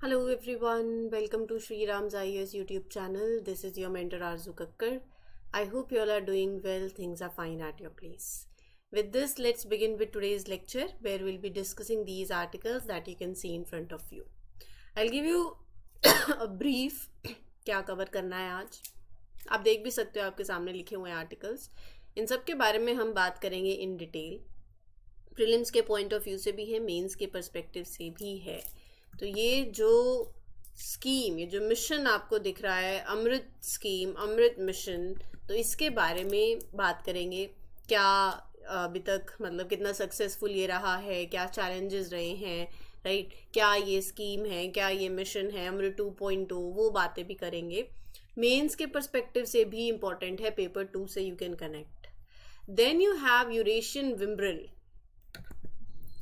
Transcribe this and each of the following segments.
Hello everyone, welcome to Sri Ram's IAS YouTube channel. This is your mentor Arzu Kakkar. I hope you all are doing well, things are fine at your place. With this, let's begin with today's lecture where we'll be discussing these articles that you can see in front of you. I'll give you a brief क्या cover करना है आज. आप देख भी सकते हो आपके सामने लिखे हुए आर्टिकल्स. इन सब के बारे में हम बात करेंगे इन डिटेल. प्रीलिम्स के पॉइंट ऑफ व्यू से भी है, मेंस के पर्सपेक्टिव से भी है. तो ये जो स्कीम, ये जो मिशन आपको दिख रहा है, अमृत स्कीम, अमृत मिशन, तो इसके बारे में बात करेंगे. क्या अभी तक मतलब कितना सक्सेसफुल ये रहा है, क्या चैलेंजेस रहे हैं, राइट, क्या ये स्कीम है, क्या ये मिशन है, अमृत 2.0, वो बातें भी करेंगे. मेंस के पर्सपेक्टिव से भी इम्पॉर्टेंट है, पेपर 2 से you can connect. Then you have Eurasian whimbrel,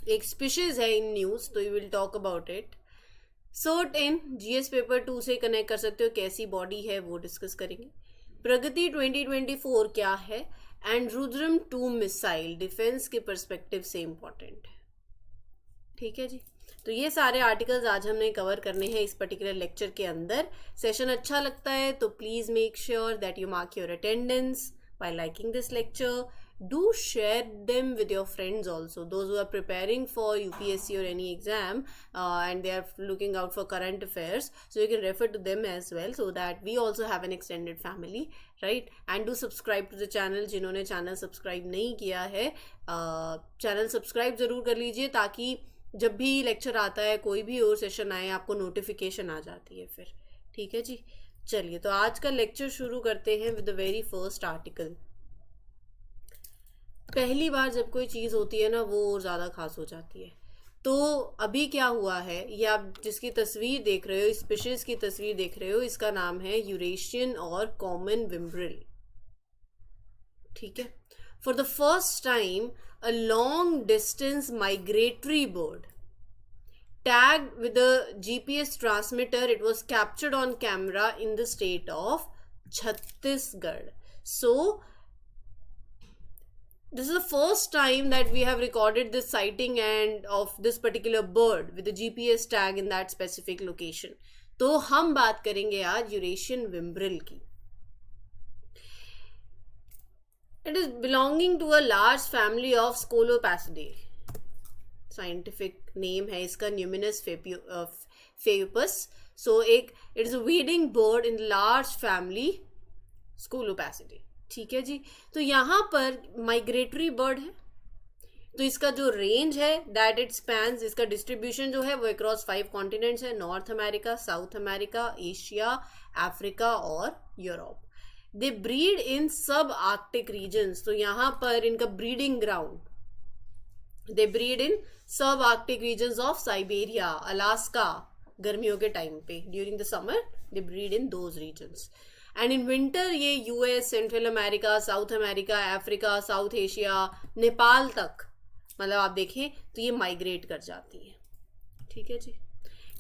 एक स्पीशीज है इन न्यूज़, तो you will talk about it. CERT In GS paper 2 से कनेक्ट कर सकते हो, कैसी बॉडी है वो डिस्कस करेंगे. प्रगति 2024 क्या है, एंड रुद्रम 2 मिसाइल डिफेंस के पर्सपेक्टिव से इम्पॉर्टेंट है. ठीक है जी, तो ये सारे आर्टिकल्स आज हमने कवर करने हैं इस पर्टिकुलर लेक्चर के अंदर. सेशन अच्छा लगता है तो please make sure that you mark your attendance by liking this lecture. Do share them with your friends also, those who are preparing for UPSC or any exam and they are looking out for current affairs, so you can refer to them as well, so that we also have an extended family, right? And do subscribe to the channel. जिन्होंने channel subscribe नहीं किया है, channel subscribe ज़रूर कर लीजिए, ताकि जब भी लेक्चर आता है, कोई भी और सेशन आए, आपको नोटिफिकेशन आ जाती है फिर. ठीक है जी, चलिए तो आज का लेक्चर शुरू करते हैं with the very first article. पहली बार जब कोई चीज़ होती है ना, वो और ज़्यादा खास हो जाती है. तो अभी क्या हुआ है, ये आप जिसकी तस्वीर देख रहे हो, स्पीशीज की तस्वीर देख रहे हो, इसका नाम है यूरेशियन और कॉमन विम्ब्रल. ठीक है. For the first time a long distance migratory bird tagged with a GPS transmitter, it was captured on camera in the state of Chhattisgarh. So this is the first time that we have recorded this sighting and of this particular bird with a GPS tag in that specific location. तो हम बात करेंगे आज Eurasian विम्ब्रल की. It is belonging to a large family of Scolopacidae. Scientific name है इसका Numenius phaeopus. So एक it is a wading bird in large family Scolopacidae. ठीक है जी, तो यहाँ पर माइग्रेटरी बर्ड है, तो इसका जो रेंज है दैट इट स्पैन्स, इसका डिस्ट्रीब्यूशन जो है वो अक्रॉस 5 कॉन्टिनेंट्स है, North America, South America, Asia, Africa और Europe. They breed in sub Arctic regions, तो यहाँ पर इनका breeding ground, they breed in sub Arctic regions of Siberia, Alaska, गर्मियों के टाइम पे during the summer they breed in those regions. And in winter ये US, Central America, South America, Africa, South Asia, Nepal तक, मतलब आप देखें तो ये माइग्रेट कर जाती हैं. ठीक है जी.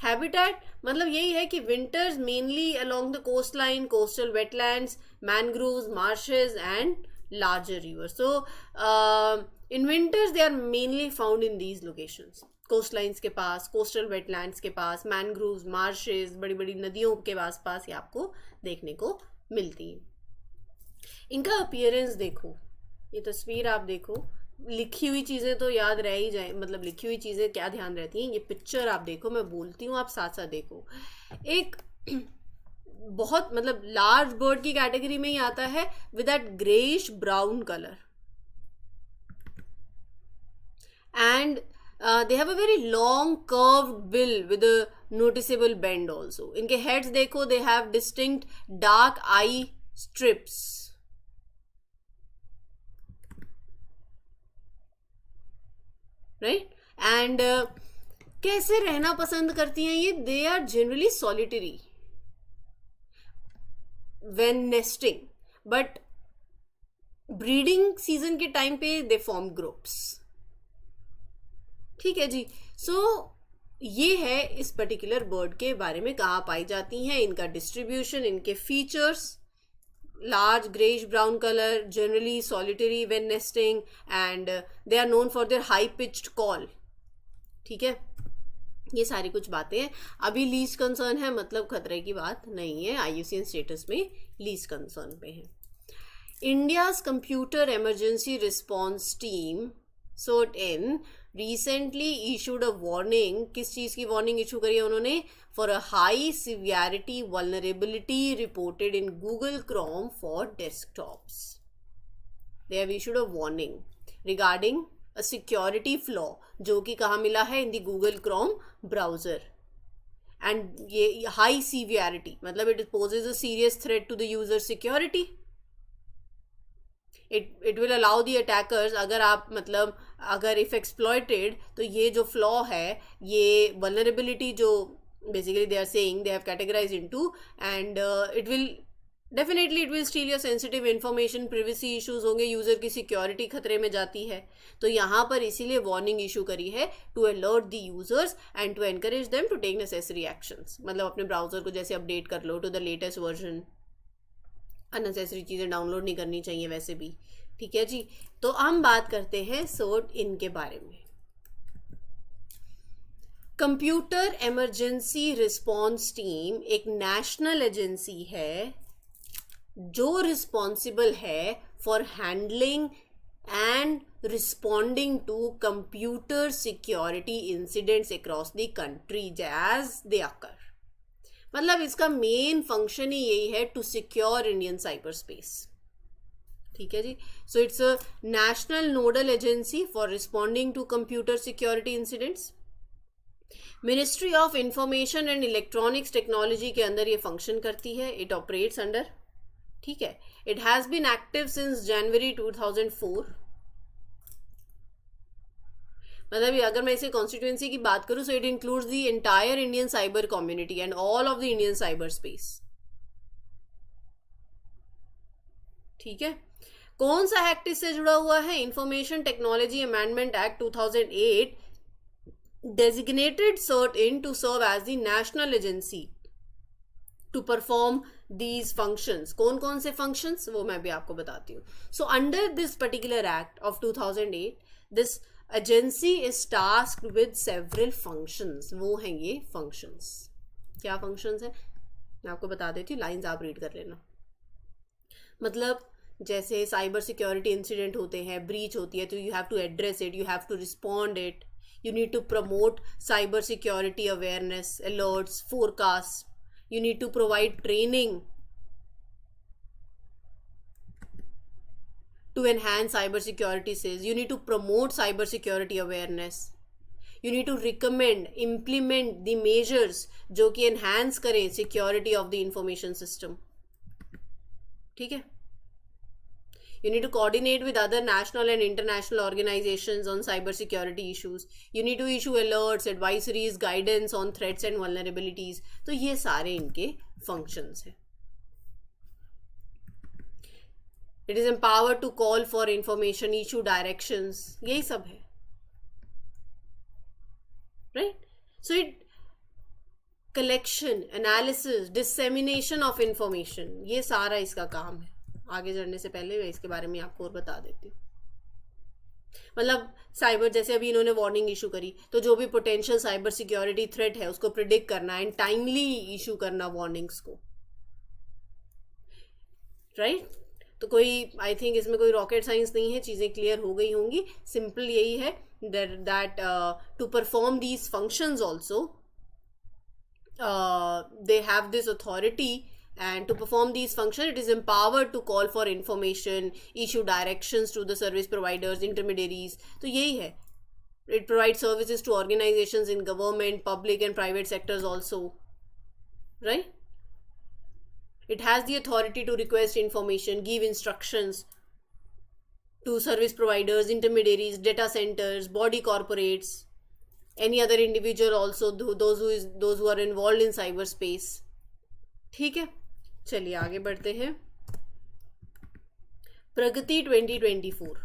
हैबिटेट मतलब यही है कि winters mainly along the coast line, coastal wetlands, mangroves, marshes and larger rivers. So in winters they are mainly found in these locations, coastlines के पास, coastal wetlands के पास, mangroves, marshes, बड़ी बड़ी नदियों के पास पास ये आपको देखने को मिलती है. इनका अपीयरेंस देखो, ये तस्वीर आप देखो, लिखी हुई चीज़ें तो याद रह ही जाए, मतलब लिखी हुई चीज़ें क्या ध्यान रहती हैं, ये पिक्चर आप देखो, मैं बोलती हूँ आप साथ साथ देखो. एक बहुत मतलब लार्ज बर्ड की कैटेगरी में ही आता है with that greyish brown colour, and they have a very long curved bill with a noticeable bend also. इनके हेड्स देखो, they have distinct dark eye stripes, right. And कैसे रहना पसंद करती हैं ये, they are generally solitary when nesting, but breeding season के time पे they form groups. ठीक है जी. सो ये है इस पर्टिकुलर बर्ड के बारे में, कहाँ पाई जाती हैं, इनका डिस्ट्रीब्यूशन, इनके features. large grayish brown color, generally solitary when nesting, and they are known for their high pitched call. ठीक है. ये सारी कुछ बातें हैं। अभी लीस्ट कंसर्न है, मतलब खतरे की बात नहीं है, IUCN स्टेटस में लीस्ट कंसर्न पे है। India's computer emergency response team CERT-N recently issued a warning. किस चीज़ की वार्निंग इशू करी है उन्होंने? For a high severity vulnerability reported in Google Chrome for desktops. They have issued a warning regarding a security flaw जो कि कहाँ मिला है? In the Google Chrome browser. And ये high severity मतलब it poses a serious threat to the user security. It will allow the attackers, अगर आप मतलब अगर if exploited तो ये जो flaw है, ये vulnerability जो basically they are saying they have categorized into, and it will steal your sensitive information, privacy issues होंगे, यूज़र की सिक्योरिटी खतरे में जाती है। तो यहाँ पर इसीलिए वार्निंग इशू करी है to alert the users and to encourage them to take necessary actions. मतलब अपने ब्राउजर को जैसे अपडेट कर लो to the latest version, unnecessary चीज़ें डाउनलोड नहीं करनी चाहिए वैसे भी। ठीक है जी, तो हम बात करते हैं CERT-N के बारे में। कंप्यूटर इमरजेंसी रिस्पॉन्स टीम एक नेशनल एजेंसी है जो रिस्पॉन्सिबल है for handling and responding to computer security incidents across the country as they occur. मतलब इसका मेन फंक्शन ही यही है to secure Indian cyber space. ठीक है जी, so it's a national nodal agency for responding to computer security incidents. Ministry of information and electronics technology के अंदर ये फंक्शन करती है, इट ऑपरेट्स अंडर। ठीक है, it has been active since January 2004। मतलब अगर मैं इसे कॉन्स्टिट्यूएंसी की बात करूं, so it includes the entire Indian cyber community and all of the Indian cyber space. ठीक है, कौन सा एक्ट इससे जुड़ा हुआ है? Information technology amendment act 2008 designated CERT-N to serve as the national agency to perform these functions. कौन कौन से functions वो मैं भी आपको बताती हूँ। So under this particular act of 2008, this agency is tasked with several functions. वो हैं ये functions। क्या functions हैं मैं आपको बता देती हूँ, लाइन्स आप रीड कर लेना। मतलब जैसे साइबर सिक्योरिटी इंसिडेंट होते हैं, ब्रीच होती है, तो you have to address it, you have to respond it, you need to promote cyber security awareness, alerts, forecasts, you need to provide training to enhance cyber security skills, you need to promote cyber security awareness, you need to recommend, implement the measures जो कि enhance करें security of the information system। ठीक है, you need to coordinate with other national and international organizations on cybersecurity issues. You need to issue alerts, advisories, guidance on threats and vulnerabilities. तो ये सारे इनके functions हैं। It is empowered to call for information, issue directions. यही सब है, right? So it collection, analysis, dissemination of information, ये सारा इसका काम है। आगे चढ़ने से पहले मैं इसके बारे में आपको और बता देती हूँ। मतलब साइबर, जैसे अभी इन्होंने वार्निंग इशू करी, तो जो भी पोटेंशियल साइबर सिक्योरिटी थ्रेट है उसको प्रिडिक्ट करना एंड टाइमली इशू करना वार्निंग्स को, राइट? तो कोई, आई थिंक इसमें कोई रॉकेट साइंस नहीं है, चीज़ें क्लियर हो गई होंगी। सिंपल यही है that to perform these functions also they have this authority, and to perform these functions it is empowered to call for information, issue directions to the service providers, intermediaries. तो यही है, it provides services to organizations in government, public and private sectors also, right? It has the authority to request information, give instructions to service providers, intermediaries, data centers, body corporates, any other individual also, those who are involved in cyberspace। ठीक है, चलिए आगे बढ़ते हैं। प्रगति 2024।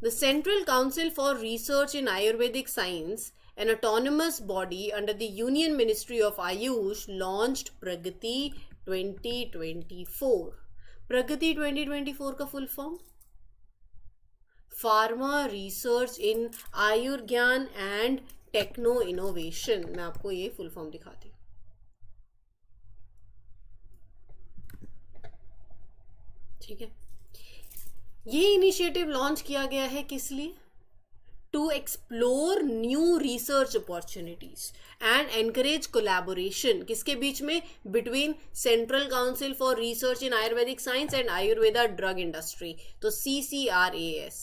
The Central Council for Research in Ayurvedic Science, an autonomous body under the Union Ministry of Ayush, launched प्रगति 2024। प्रगति 2024 का full form pharma research in Ayurgyan and techno innovation. मैं आपको ये फुल फॉर्म दिखाती हूँ। ठीक है, ये इनिशिएटिव लॉन्च किया गया है किस लिए? To explore new research opportunities and encourage collaboration, किसके बीच में? Between central council for research in Ayurvedic science and Ayurveda drug industry, तो CCRAS।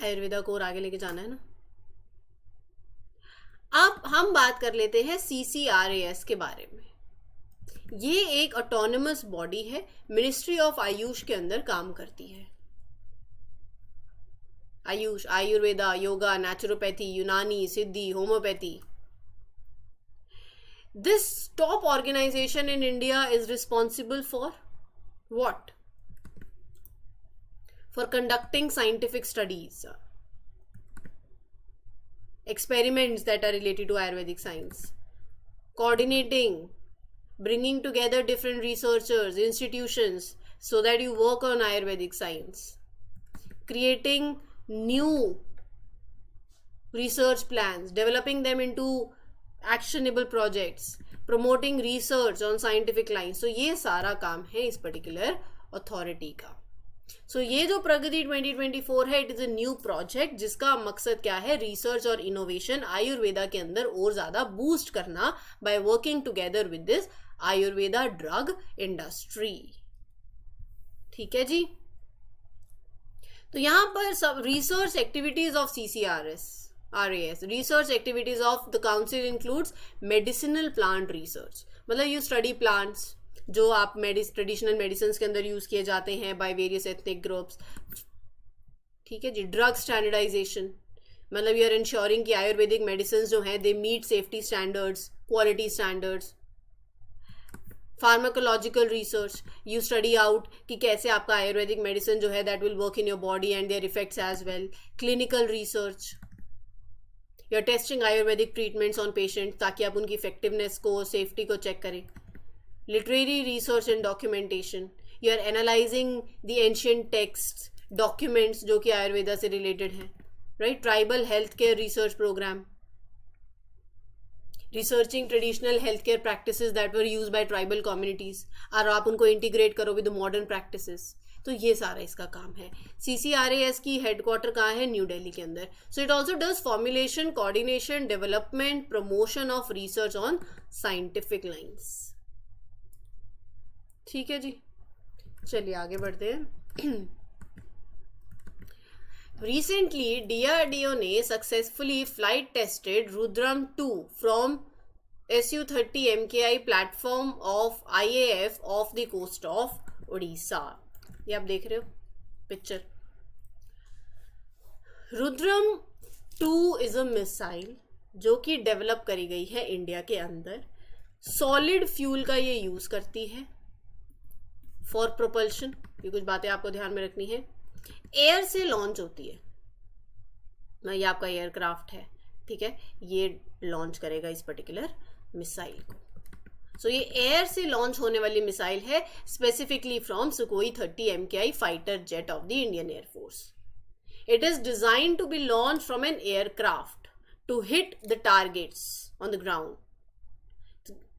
आयुर्वेदा को और आगे लेके जाना है ना। अब हम बात कर लेते हैं CCRAS के बारे में। ये एक ऑटोनमस बॉडी है, मिनिस्ट्री ऑफ आयुष के अंदर काम करती है। Ayush, Ayurveda, yoga, naturopathy, Unani, Siddhi, homeopathy. This top organisation in India is responsible for what? For conducting scientific studies, experiments that are related to Ayurvedic science, coordinating, bringing together different researchers, institutions, so that you work on Ayurvedic science, creating new research plans, developing them into actionable projects, promoting research on scientific lines. So ये सारा काम है इस particular authority का। सो ये जो प्रगति 2024 है, it is a new project जिसका मकसद क्या है? रिसर्च और इनोवेशन आयुर्वेदा के अंदर और ज्यादा बूस्ट करना by working together with this Ayurveda drug industry. ठीक है जी। तो यहां पर सब research activities of CCRAS, research activities of the council includes medicinal plant research, मतलब यू स्टडी प्लांट्स जो आप ट्रेडिशनल मेडिसिन के अंदर यूज किए जाते हैं बाय वेरियस एथनिक ग्रुप्स। ठीक है जी। ड्रग स्टैंडर्डाइजेशन, मतलब यू आर इंश्योरिंग कि आयुर्वेदिक मेडिसिन जो हैं they meet safety standards, quality standards. Pharmacological research, you study out कि कैसे आपका आयुर्वेदिक मेडिसिन जो है that will work in your body and their effects as well. Clinical research, you are testing Ayurvedic treatments on patient ताकि आप उनकी effectiveness को, safety को चेक करें। Literary research and documentation, you are analyzing the ancient texts, documents जो कि आयुर्वेदा से related हैं, right? Tribal healthcare research program, researching traditional healthcare practices that were used by tribal communities, और आप उनको integrate करो with the modern practices। तो ये सारा इसका काम है। CCRAS की हेडक्वार्टर कहाँ है? न्यू दिल्ली के अंदर। So it also does formulation, coordination, development, promotion of research on scientific lines. ठीक है जी, चलिए आगे बढ़ते हैं। रिसेंटली DRDO ने successfully flight tested Rudram 2 from Su-30 MKI platform of IAF off the coast of Odisha. ये आप देख रहे हो picture. Rudram 2 is a missile जो कि डेवलप करी गई है इंडिया के अंदर। सॉलिड फ्यूल का ये यूज करती है फॉर प्रोपल्शन। ये कुछ बातें आपको ध्यान में रखनी है। एयर से लॉन्च होती है, ये आपका एयरक्राफ्ट है, ठीक है, ये लॉन्च करेगा इस पर्टिकुलर मिसाइल को। सो ये एयर से लॉन्च होने वाली मिसाइल है, specifically from Sukhoi 30 MKI fighter jet of the Indian air force. It is design to be launch from an aircraft to hit the targets on the ground.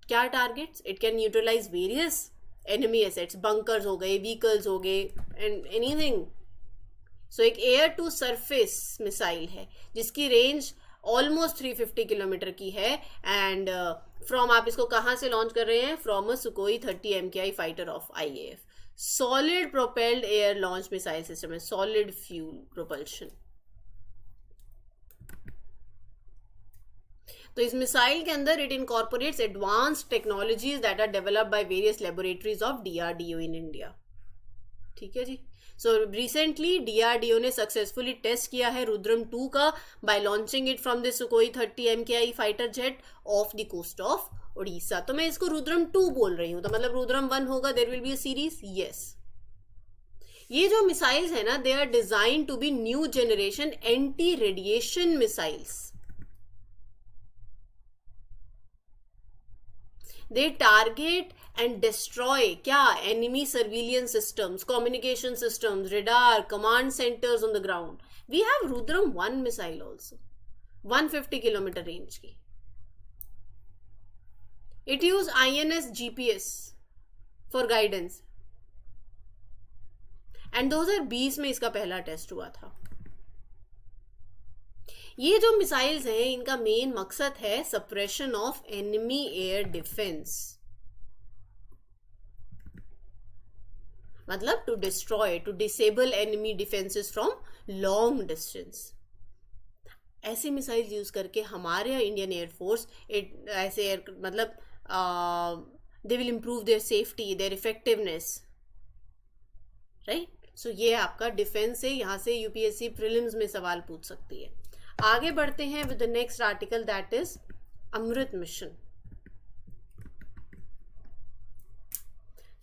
क्या targets? It can neutralise various enemy assets, bunkers हो गए, vehicles हो गए and anything. सो एक air to surface missile है जिसकी range almost 350 kilometre की है। एंड फ्रॉम आप इसको कहाँ से लॉन्च कर रहे हैं? From a Sukhoi 30 MKI fighter of IAF। Solid propelled air launch missile system है, सॉलिड फ्यूल प्रोपल्शन। तो इस मिसाइल के अंदर it incorporates advanced technologies that are developed by various laboratories of DRDO in India. ठीक है जी। So recently DRDO ने successfully test किया है रुद्रम 2 का by launching it from the Sukhoi 30 MKI fighter jet of the coast of Orissa. तो मैं इसको रुद्रम 2 बोल रही हूँ, तो मतलब रुद्रम 1 होगा, there will be a series. Yes, ये जो मिसाइल्स है ना, they are design to be new generation anti radiation missiles. They target and destroy क्या enemy surveillance systems, communication systems, radar, command centers on the ground. We have Rudram 1 missile also, 150 kilometer range की. It used INS GPS for guidance. And 2020 में इसका पहला test हुआ था. ये जो missiles हैं इनका मेन मकसद है suppression of enemy air defence, मतलब to destroy, to disable enemy defences from long distance. ऐसी मिसाइल यूज करके हमारे इंडियन एयरफोर्स ऐसे मतलब they will improve their safety, their effectiveness, right. So ये आपका डिफेंस है. यहाँ से यूपीएससी प्रीलिम्स में सवाल पूछ सकती है. आगे बढ़ते हैं with the next article, that is Amrit mission.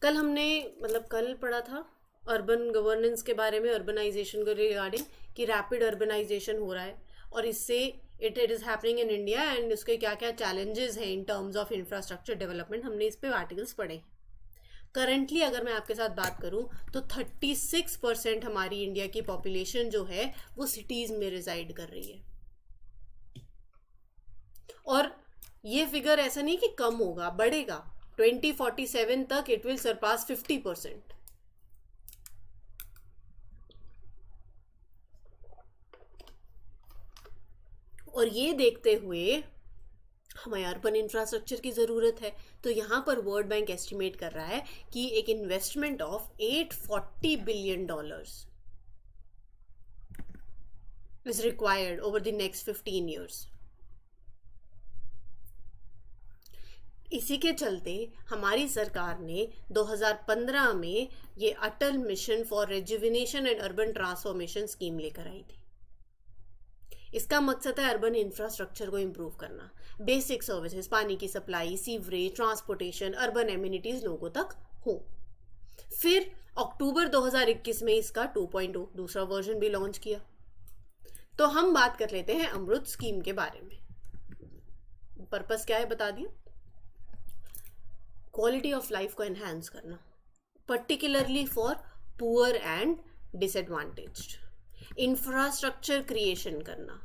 कल हमने मतलब कल पढ़ा था अर्बन गवर्नेंस के बारे में, अर्बनाइजेशन के रिगार्डिंग कि रैपिड अर्बनाइजेशन हो रहा है और इससे it is happening in India and उसके क्या क्या चैलेंजेस हैं in terms of infrastructure development. हमने इस पे आर्टिकल्स पढ़े. करंटली अगर मैं आपके साथ बात करूं तो 36% हमारी इंडिया की पॉपुलेशन जो है वो सिटीज में रिजाइड कर रही है. और ये फिगर ऐसा नहीं कि कम होगा, बढ़ेगा. 2047 तक इट विल सरपास 50%. और ये देखते हुए हमें अर्बन इंफ्रास्ट्रक्चर की ज़रूरत है. तो यहाँ पर वर्ल्ड बैंक एस्टिमेट कर रहा है कि एक investment of $840 billion is required over the next 15 years. इसी के चलते हमारी सरकार ने 2015 में ये Atal mission for rejuvenation and urban transformation scheme लेकर आई थी. इसका मकसद है अर्बन इंफ्रास्ट्रक्चर को इम्प्रूव करना, बेसिक सर्विसेज, पानी की supply, sewerage, transportation, urban amenities लोगों तक हो. फिर अक्टूबर 2021 में इसका 2.0 दूसरा वर्जन भी लॉन्च किया. तो हम बात कर लेते हैं अमृत स्कीम के बारे में. पर्पस क्या है बता दिया. क्वालिटी ऑफ लाइफ को एनहांस करना, particularly for poor and disadvantaged. Infrastructure creation करना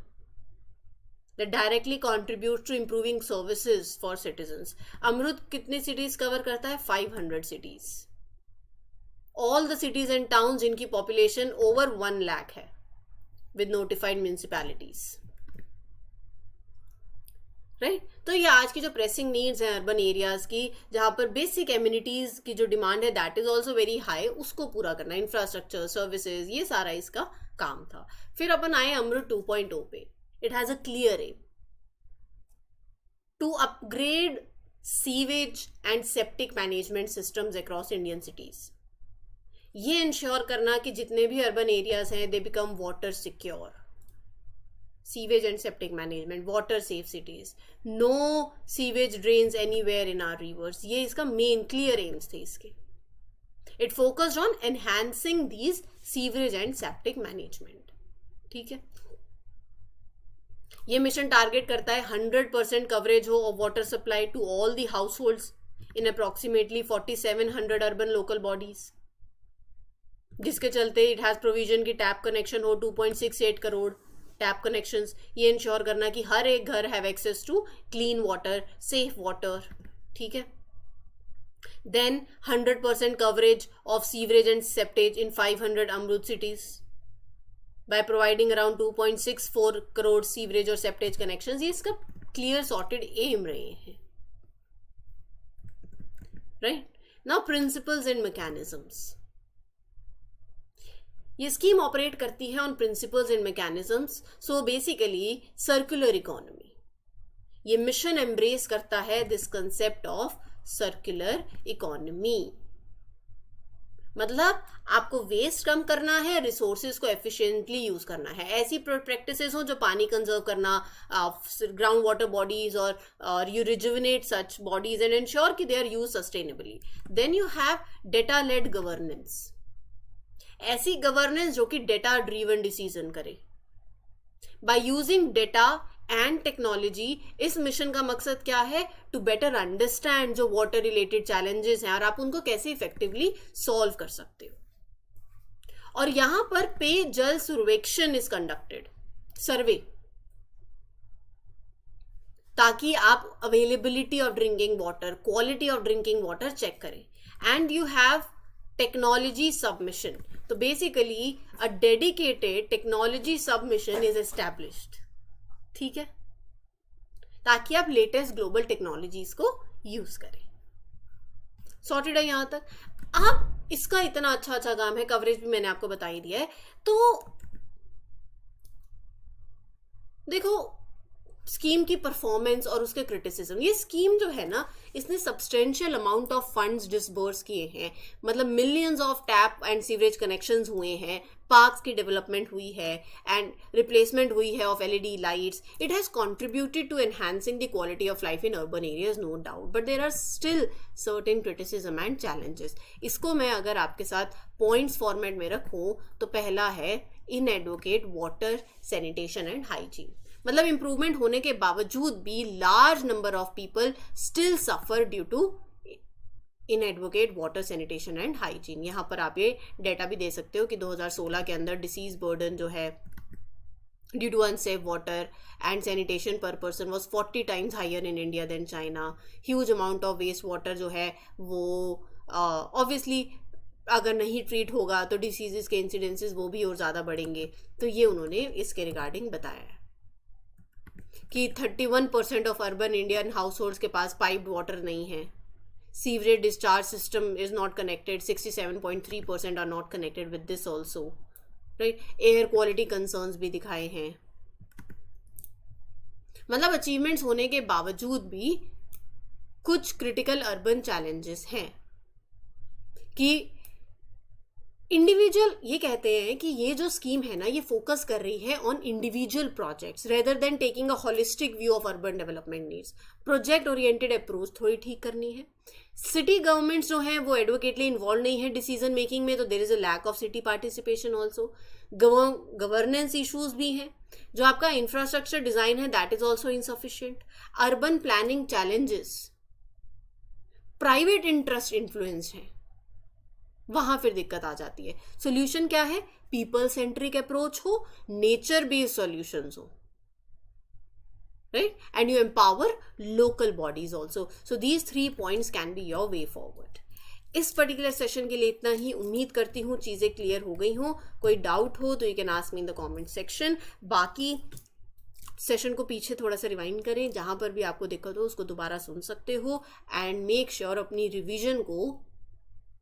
that directly contributes to improving services for citizens. अमृत कितने cities कवर करता है? 500 cities. All the cities and towns जिनकी population over 1 lakh है with notified municipalities. राइट. तो ये आज की जो प्रेसिंग नीड्स हैं अर्बन एरियाज की, जहाँ पर बेसिक एम्यूनिटीज की जो डिमांड है that is also very high, उसको पूरा करना, इंफ्रास्ट्रक्चर, सर्विसेज, ये सारा इसका काम था. फिर अपन आए अमृत 2.0 पे. It has a clear aim to upgrade sewage and septic management systems across Indian cities. ये इंश्योर करना कि जितने भी अर्बन एरियाज हैं they become water secure. Sewage and septic management, water safe cities, no sewage drains anywhere in our rivers. ये इसका main clear aims थे इसके. It focused on enhancing these sewerage and septic management. ठीक है. ये mission target करता है 100% coverage हो of water supply to all the households in approximately 4700 urban local bodies. जिसके चलते it has provision की टैप कनेक्शन हो 2.68 करोड़ टैप कनेक्शंस. ये इंश्योर करना कि हर एक घर have access to clean water, safe water. ठीक है. Then 100% coverage of sewerage and septage in 500 Amrit cities by providing around 2.64 crore sewerage और सेप्टेज कनेक्शंस. ये इसका क्लियर सॉर्टेड एम रहे हैं. Right. Now principles and mechanisms. ये स्कीम ऑपरेट करती है on principles and mechanisms. So basically circular economy. ये mission embrace करता है this concept of circular economy. मतलब आपको वेस्ट कम करना है, रिसोर्सेज को एफिशिएंटली यूज करना है. ऐसी प्रैक्टिसेस हो जो पानी कंजर्व करना, ग्राउंड वाटर बॉडीज और you rejuvenate such bodies and ensure कि they are use sustainably. Then you have data led governance. ऐसी गवर्नेंस जो कि डेटा ड्रीवन डिसीजन करे. By using data and technology. इस मिशन का मकसद क्या है? टू बेटर अंडरस्टैंड जो वाटर रिलेटेड चैलेंजेस हैं और आप उनको कैसे इफेक्टिवली सॉल्व कर सकते हो। और यहां पर पेय जल सर्वेक्षण इज कंडक्टेड, सर्वे, ताकि आप availability of drinking water, quality of drinking water check करें। And you have technology submission. तो basically a dedicated technology submission is established, ठीक है, ताकि आप लेटेस्ट ग्लोबल टेक्नोलॉजीज को यूज करें। सॉर्टेड है यहां तक। आप इसका इतना अच्छा काम है, कवरेज भी मैंने आपको बता ही दिया है। तो देखो स्कीम की परफॉर्मेंस और उसके क्रिटिसिज्म। ये स्कीम जो है ना, इसने substantial amount of funds disburse किए हैं, मतलब millions of tap and sewerage connections हुए हैं, पार्क्स की डेवलपमेंट हुई है एंड रिप्लेसमेंट हुई है of LED lights. It has contributed to enhancing the quality of life in urban areas, no doubt, but there are still certain criticism and challenges. इसको मैं अगर आपके साथ पॉइंट्स फॉर्मेट में रखूं तो पहला है inadequate water sanitation and hygiene. मतलब इंप्रूवमेंट होने के बावजूद भी large number of people still suffer due to inadequate water sanitation and hygiene. यहाँ पर आप ये डेटा भी दे सकते हो कि 2016 के अंदर डिसीज बर्डन जो है due to unsafe water and sanitation per person was 40 times higher in India than China. Huge amount of waste water जो है वो ऑब्वियसली अगर नहीं ट्रीट होगा तो डिसीजेस के इंसिडेंसेस वो भी और ज़्यादा बढ़ेंगे। तो ये उन्होंने इसके रिगार्डिंग बताया है कि 31% of urban Indian households के पास पाइप्ड वाटर नहीं है। Sewerage discharge system is not connected, 67.3% are not connected with this also, right. Air quality concerns भी दिखाए हैं। मतलब अचीवमेंट्स होने के बावजूद भी कुछ क्रिटिकल अर्बन चैलेंजेस हैं कि इंडिविजुअल, ये कहते हैं कि ये जो स्कीम है ना, ये फोकस कर रही है on individual projects rather than taking a holistic view of urban development needs. Project oriented approach थोड़ी ठीक करनी है। सिटी गवर्नमेंट्स जो हैं वो एडवोकेटली इन्वॉल्व नहीं है डिसीजन मेकिंग में, तो there is a lack of city participation also. Governance issues भी हैं। जो आपका इंफ्रास्ट्रक्चर डिजाइन है that is also insufficient. Urban planning challenges, private interest influence है, वहां फिर दिक्कत आ जाती है। सोल्यूशन क्या है? पीपल सेंट्रिक अप्रोच हो, नेचर बेस्ड सॉल्यूशंस हो, right, and you empower local bodies also. So these 3 points can be your way forward. इस पर्टिकुलर सेशन के लिए इतना ही। उम्मीद करती हूँ चीजें क्लियर हो गई हों। कोई डाउट हो तो you can ask me in the comment section. बाकी सेशन को पीछे थोड़ा सा रिवाइंड करें, जहां पर भी आपको दिक्कत हो उसको दोबारा सुन सकते हो एंड मेक श्योर अपनी रिविजन को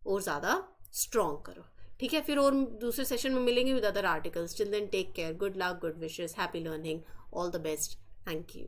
और ज़्यादा स्ट्रॉन्ग करो, ठीक है। फिर और दूसरे सेशन में मिलेंगे with other articles. Till then take care, good luck, good wishes, happy learning, all the best, thank you.